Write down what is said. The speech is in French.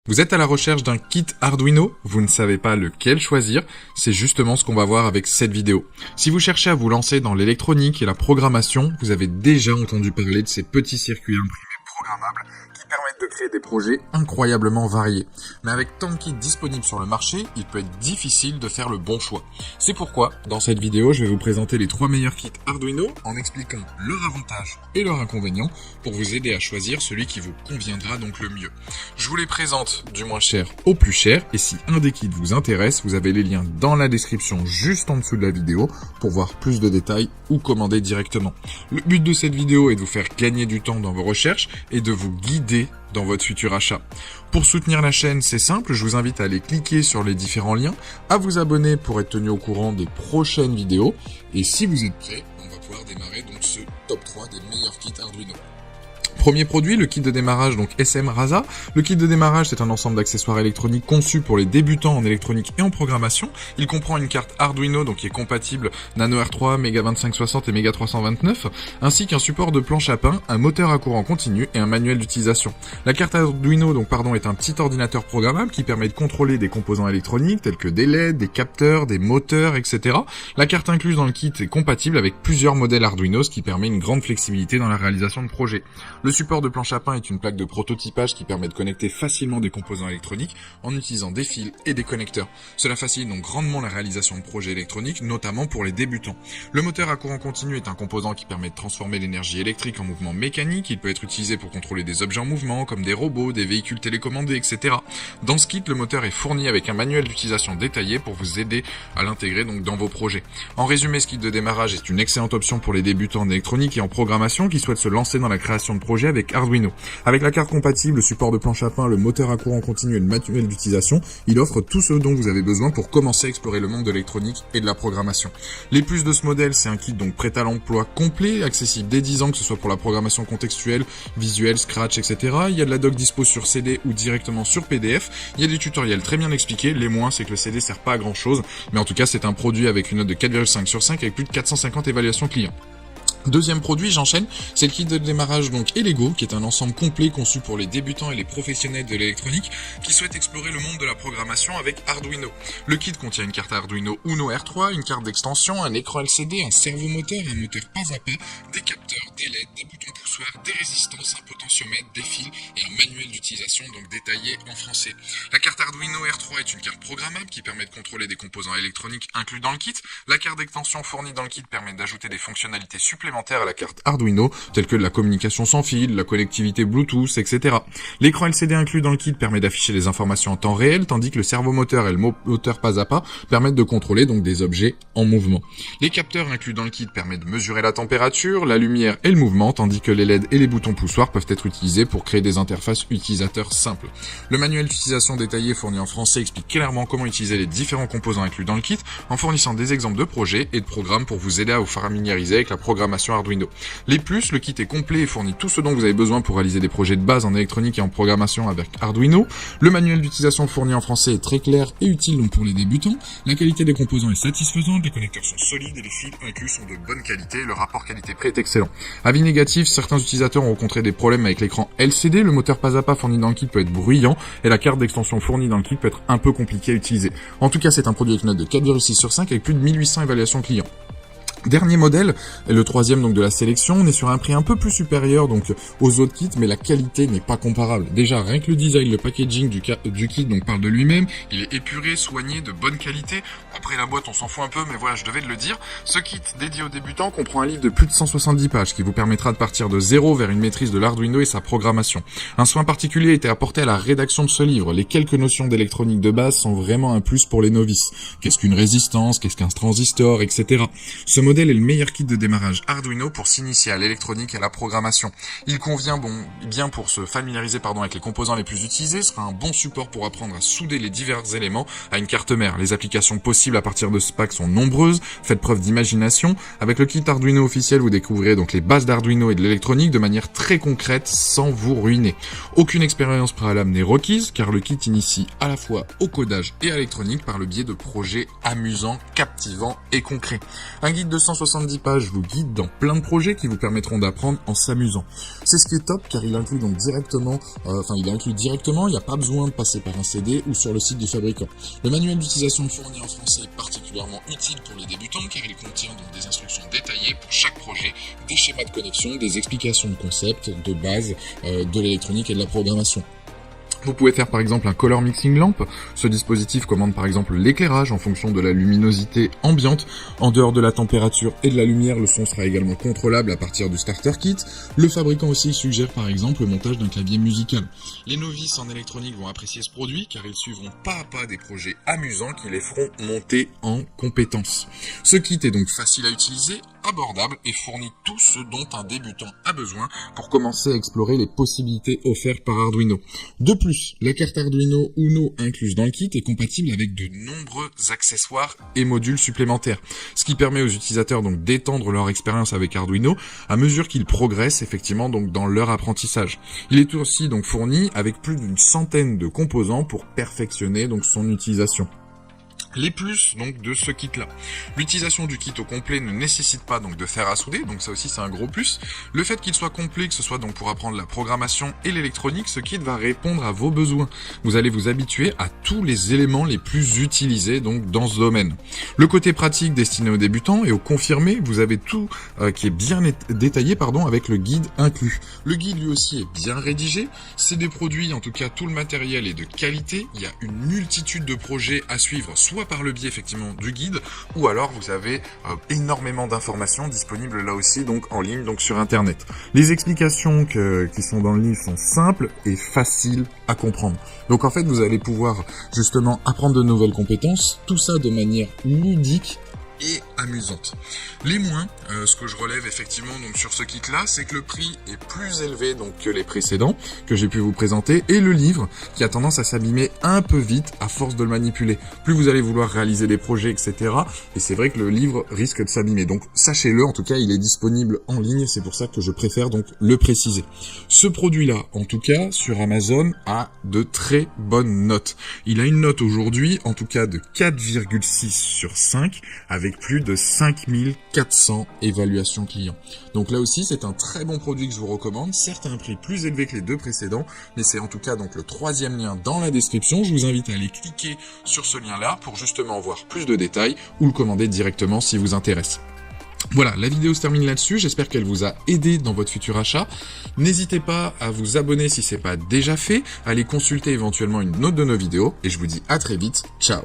Vous êtes à la recherche d'un kit Arduino? Vous ne savez pas lequel choisir? C'est justement ce qu'on va voir avec cette vidéo. Si vous cherchez à vous lancer dans l'électronique et la programmation, vous avez déjà entendu parler de ces petits circuits imprimés programmables qui permettent de créer des projets incroyablement variés. Mais avec tant de kits disponibles sur le marché, il peut être difficile de faire le bon choix. C'est pourquoi, dans cette vidéo, je vais vous présenter les 3 meilleurs kits Arduino en expliquant leurs avantages et leurs inconvénients pour vous aider à choisir celui qui vous conviendra donc le mieux. Je vous les présente du moins cher au plus cher, et si un des kits vous intéresse, vous avez les liens dans la description juste en dessous de la vidéo pour voir plus de détails ou commander directement. Le but de cette vidéo est de vous faire gagner du temps dans vos recherches et de vous guider dans votre futur achat. Pour soutenir la chaîne, c'est simple, je vous invite à aller cliquer sur les différents liens, à vous abonner pour être tenu au courant des prochaines vidéos, et si vous êtes prêts, on va pouvoir démarrer donc ce top 3 des meilleurs kits Arduino. Premier produit, le kit de démarrage donc SM Rasa. Le kit de démarrage, c'est un ensemble d'accessoires électroniques conçus pour les débutants en électronique et en programmation. Il comprend une carte Arduino donc qui est compatible Nano R3, Mega 2560 et Mega 329, ainsi qu'un support de planche à pain, un moteur à courant continu et un manuel d'utilisation. La carte Arduino est un petit ordinateur programmable qui permet de contrôler des composants électroniques tels que des LED, des capteurs, des moteurs, etc. La carte incluse dans le kit est compatible avec plusieurs modèles Arduino, ce qui permet une grande flexibilité dans la réalisation de projets. Le support de planche à pain est une plaque de prototypage qui permet de connecter facilement des composants électroniques en utilisant des fils et des connecteurs. Cela facilite donc grandement la réalisation de projets électroniques, notamment pour les débutants. Le moteur à courant continu est un composant qui permet de transformer l'énergie électrique en mouvement mécanique. Il peut être utilisé pour contrôler des objets en mouvement, comme des robots, des véhicules télécommandés, etc. Dans ce kit, le moteur est fourni avec un manuel d'utilisation détaillé pour vous aider à l'intégrer donc dans vos projets. En résumé, ce kit de démarrage est une excellente option pour les débutants en électronique et en programmation qui souhaitent se lancer dans la création de projets avec Arduino. Avec la carte compatible, le support de planche à pain, le moteur à courant continu et le manuel d'utilisation, il offre tout ce dont vous avez besoin pour commencer à explorer le monde de l'électronique et de la programmation. Les plus de ce modèle, c'est un kit donc prêt à l'emploi complet, accessible dès 10 ans, que ce soit pour la programmation contextuelle, visuelle, Scratch, etc. Il y a de la doc dispo sur CD ou directement sur PDF. Il y a des tutoriels très bien expliqués. Les moins, c'est que le CD sert pas à grand chose, mais en tout cas, c'est un produit avec une note de 4,5 sur 5 avec plus de 450 évaluations clients. Deuxième produit, j'enchaîne, c'est le kit de démarrage donc Elego, qui est un ensemble complet conçu pour les débutants et les professionnels de l'électronique qui souhaitent explorer le monde de la programmation avec Arduino. Le kit contient une carte Arduino Uno R3, une carte d'extension, un écran LCD, un servomoteur, un moteur pas à pas, des capteurs, des LED, des boutons poussoirs, des résistances, un potentiomètre, des fils et un manuel d'utilisation donc détaillé en français. La carte Arduino R3 est une carte programmable qui permet de contrôler des composants électroniques inclus dans le kit. La carte d'extension fournie dans le kit permet d'ajouter des fonctionnalités supplémentaires à la carte Arduino, telles que la communication sans fil, la connectivité Bluetooth, etc. L'écran LCD inclus dans le kit permet d'afficher les informations en temps réel, tandis que le servomoteur et le moteur pas à pas permettent de contrôler donc des objets en mouvement. Les capteurs inclus dans le kit permettent de mesurer la température, la lumière et le mouvement, tandis que les LED et les boutons poussoirs peuvent être utilisés pour créer des interfaces utilisateurs simples. Le manuel d'utilisation détaillé fourni en français explique clairement comment utiliser les différents composants inclus dans le kit, en fournissant des exemples de projets et de programmes pour vous aider à vous familiariser avec la programmation Arduino. Les plus, le kit est complet et fournit tout ce dont vous avez besoin pour réaliser des projets de base en électronique et en programmation avec Arduino. Le manuel d'utilisation fourni en français est très clair et utile donc pour les débutants. La qualité des composants est satisfaisante, les connecteurs sont solides et les fils inclus sont de bonne qualité. Le rapport qualité-prix est excellent. Avis négatif, certains utilisateurs ont rencontré des problèmes avec l'écran LCD, le moteur pas à pas fourni dans le kit peut être bruyant et la carte d'extension fournie dans le kit peut être un peu compliquée à utiliser. En tout cas, c'est un produit avec une note de 4,6 sur 5 avec plus de 1800 évaluations clients. Dernier modèle, et le troisième donc de la sélection, on est sur un prix un peu plus supérieur donc aux autres kits, mais la qualité n'est pas comparable. Déjà, rien que le design, le packaging du kit donc parle de lui-même, il est épuré, soigné, de bonne qualité. Après la boîte, on s'en fout un peu, mais voilà, je devais le dire. Ce kit dédié aux débutants comprend un livre de plus de 170 pages qui vous permettra de partir de zéro vers une maîtrise de l'Arduino et sa programmation. Un soin particulier a été apporté à la rédaction de ce livre. Les quelques notions d'électronique de base sont vraiment un plus pour les novices. Qu'est-ce qu'une résistance, qu'est-ce qu'un transistor, etc. Ce modèle est le meilleur kit de démarrage Arduino pour s'initier à l'électronique et à la programmation. Il convient bien pour se familiariser avec les composants les plus utilisés, sera un bon support pour apprendre à souder les divers éléments à une carte mère. Les applications possibles à partir de ce pack sont nombreuses, faites preuve d'imagination. Avec le kit Arduino officiel, vous découvrirez donc les bases d'Arduino et de l'électronique de manière très concrète sans vous ruiner. Aucune expérience préalable n'est requise car le kit initie à la fois au codage et à l'électronique par le biais de projets amusants, captivants et concrets. Un guide de 270 pages vous guide dans plein de projets qui vous permettront d'apprendre en s'amusant. C'est ce qui est top car il inclut donc directement, il n'y a pas besoin de passer par un CD ou sur le site du fabricant. Le manuel d'utilisation fourni en français est particulièrement utile pour les débutants car il contient donc des instructions détaillées pour chaque projet, des schémas de connexion, des explications de concepts, de base, de l'électronique et de la programmation. Vous pouvez faire par exemple un color mixing lamp. Ce dispositif commande par exemple l'éclairage en fonction de la luminosité ambiante. En dehors de la température et de la lumière, le son sera également contrôlable à partir du starter kit. Le fabricant aussi suggère par exemple le montage d'un clavier musical. Les novices en électronique vont apprécier ce produit car ils suivront pas à pas des projets amusants qui les feront monter en compétences. Ce kit est donc facile à utiliser, abordable et fournit tout ce dont un débutant a besoin pour commencer à explorer les possibilités offertes par Arduino. De plus, la carte Arduino Uno incluse dans le kit est compatible avec de nombreux accessoires et modules supplémentaires, ce qui permet aux utilisateurs donc d'étendre leur expérience avec Arduino à mesure qu'ils progressent effectivement donc dans leur apprentissage. Il est aussi donc fourni avec plus d'une centaine de composants pour perfectionner donc son utilisation. Les plus donc de ce kit là. L'utilisation du kit au complet ne nécessite pas donc de fer à souder, donc ça aussi c'est un gros plus. Le fait qu'il soit complet, que ce soit donc pour apprendre la programmation et l'électronique, ce kit va répondre à vos besoins. Vous allez vous habituer à tous les éléments les plus utilisés donc dans ce domaine. Le côté pratique destiné aux débutants et aux confirmés, vous avez tout qui est bien détaillé avec le guide inclus. Le guide lui aussi est bien rédigé, c'est des produits, en tout cas tout le matériel est de qualité, il y a une multitude de projets à suivre, soit par le biais effectivement du guide, ou alors vous avez énormément d'informations disponibles là aussi donc en ligne donc sur internet. Les explications qui sont dans le livre sont simples et faciles à comprendre. Donc en fait vous allez pouvoir justement apprendre de nouvelles compétences, tout ça de manière ludique et amusante. Les moins, ce que je relève effectivement donc sur ce kit là, c'est que le prix est plus élevé donc que les précédents que j'ai pu vous présenter, et le livre qui a tendance à s'abîmer un peu vite à force de le manipuler. Plus vous allez vouloir réaliser des projets, etc. Et c'est vrai que le livre risque de s'abîmer. Donc sachez-le, en tout cas il est disponible en ligne, c'est pour ça que je préfère donc le préciser. Ce produit là, en tout cas sur Amazon, a de très bonnes notes. Il a une note aujourd'hui en tout cas de 4,6 sur 5 avec plus de 5400 évaluations clients. Donc là aussi, c'est un très bon produit que je vous recommande. Certes, à un prix plus élevé que les deux précédents, mais c'est en tout cas donc le 3e lien dans la description. Je vous invite à aller cliquer sur ce lien-là pour justement voir plus de détails ou le commander directement si vous intéresse. Voilà, la vidéo se termine là-dessus, j'espère qu'elle vous a aidé dans votre futur achat. N'hésitez pas à vous abonner si ce n'est pas déjà fait, à aller consulter éventuellement une autre de nos vidéos, et je vous dis à très vite, ciao.